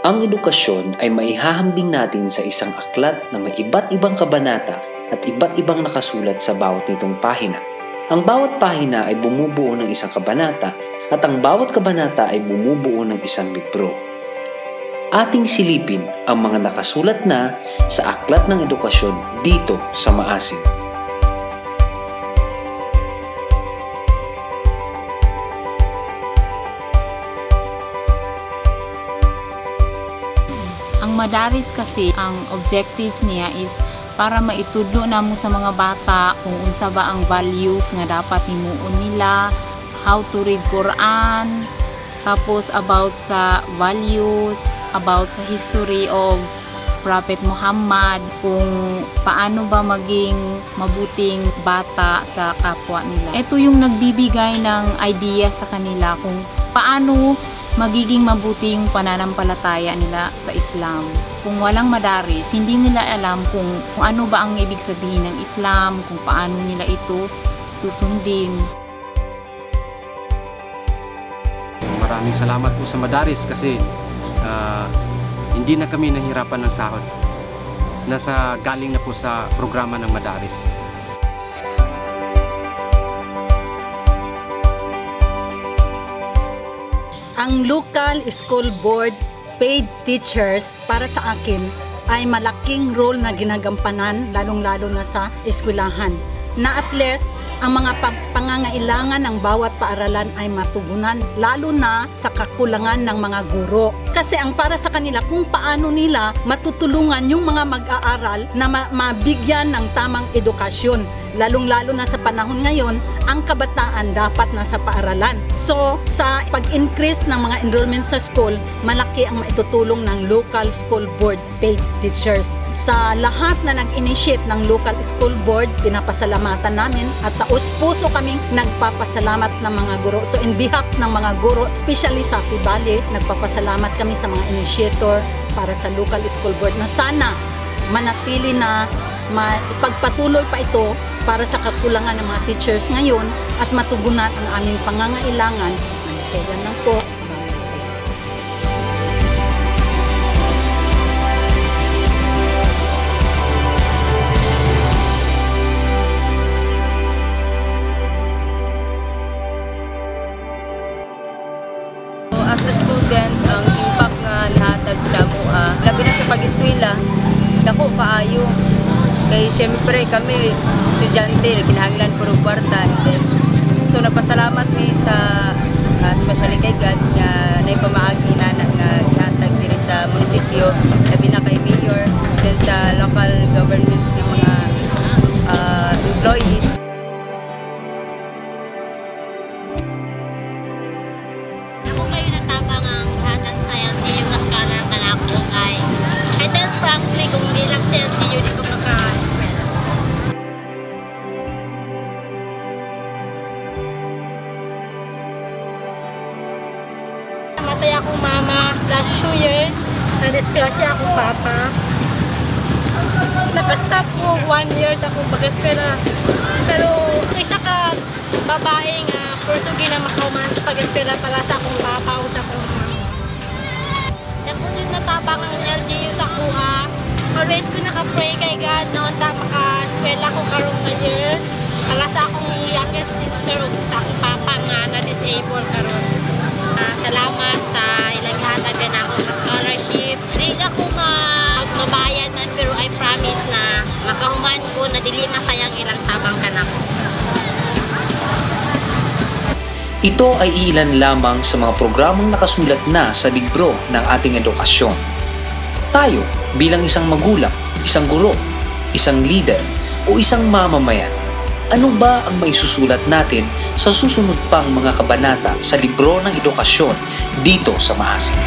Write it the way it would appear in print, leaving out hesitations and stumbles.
Ang edukasyon ay maihahambing natin sa isang aklat na may iba't ibang kabanata at iba't ibang nakasulat sa bawat nitong pahina. Ang bawat pahina ay bumubuo ng isang kabanata at ang bawat kabanata ay bumubuo ng isang libro. Ating silipin ang mga nakasulat na sa aklat ng edukasyon dito sa Maasin. Ang Madaris kasi, ang objectives niya is para maitudlo namo sa mga bata kung unsa ba ang values nga dapat himuon nila, how to read Quran, tapos about sa values, about sa history of Prophet Muhammad, kung paano ba maging mabuting bata sa kapwa nila. Ito yung nagbibigay ng idea sa kanila kung paano magiging mabuti yung pananampalataya nila sa Islam. Kung walang madaris, hindi nila alam kung ano ba ang ibig sabihin ng Islam, kung paano nila ito susundin. Maraming salamat po sa Madaris kasi hindi na kami nahirapan ng sahod. Galing na po sa programa ng Madaris. Ang local school board paid teachers para sa akin ay malaking role na ginagampanan lalong-lalo na sa eskwelahan. Na at least ang mga pangangailangan ng bawat paaralan ay matugunan, lalo na sa kakulangan ng mga guro. Kasi ang para sa kanila kung paano nila matutulungan yung mga mag-aaral na mabigyan ng tamang edukasyon. Lalong-lalo na sa panahon ngayon, ang kabataan dapat nasa paaralan. So, sa pag-increase ng mga enrollment sa school, malaki ang maitutulong ng local school board paid teachers. Sa lahat na nag-initiate ng local school board, pinapasalamatan namin at taos-puso kaming nagpapasalamat ng mga guro. So, in behalf ng mga guro, especially sa Tibali, nagpapasalamat kami sa mga initiator para sa local school board na sana manatili na ipagpatuloy pa ito para sa kakulangan ng mga teachers ngayon at matugunan ang aming pangangailangan. So, yan lang po. As a student, ang impact nga nahatag sa MUA, labi na sa pag-eskwela, dako kaayo. Kaya syempre kami, estudyante, kinahanglan puro kwarta. So napasalamat mi sa especially kay God nga naipamaagi na nga gihatag diri sa munisipyo, labi na kay mayor, then sa local government ng mga employees. Ako kayo natabang ang hatag sa LGU nga scholar ka na ako kay tell frankly kung di lang sa LGU di ko maka-eskwela. Namatay akong mama last 2 years, na-disgrasya akong papa. Naka-stop ko 1 year sa akong pag-eskwela. Pero isa ka babae nga pursugi na makauman sa pag-eskwela para sa akong papa o sa akong mama. Napunod na tabang ang LGU sa kuha. Always ko naka-pray kay God na unta maka-eskwela ko karong nga year. Para sa akong youngest sister o sa akong papa nga na-disable karon. Salamat sa ilang hatag na ako sa scholarship. Hindi ako mabayad man pero I promise na makahuman ko na dili masayang ilang tabang ka na ko. Ito ay ilan lamang sa mga programang nakasulat na sa libro ng ating edukasyon. Tayo bilang isang magulang, isang guro, isang leader o isang mamamayan, ano ba ang maisusulat natin sa susunod pang mga kabanata sa libro ng edukasyon dito sa Maasin?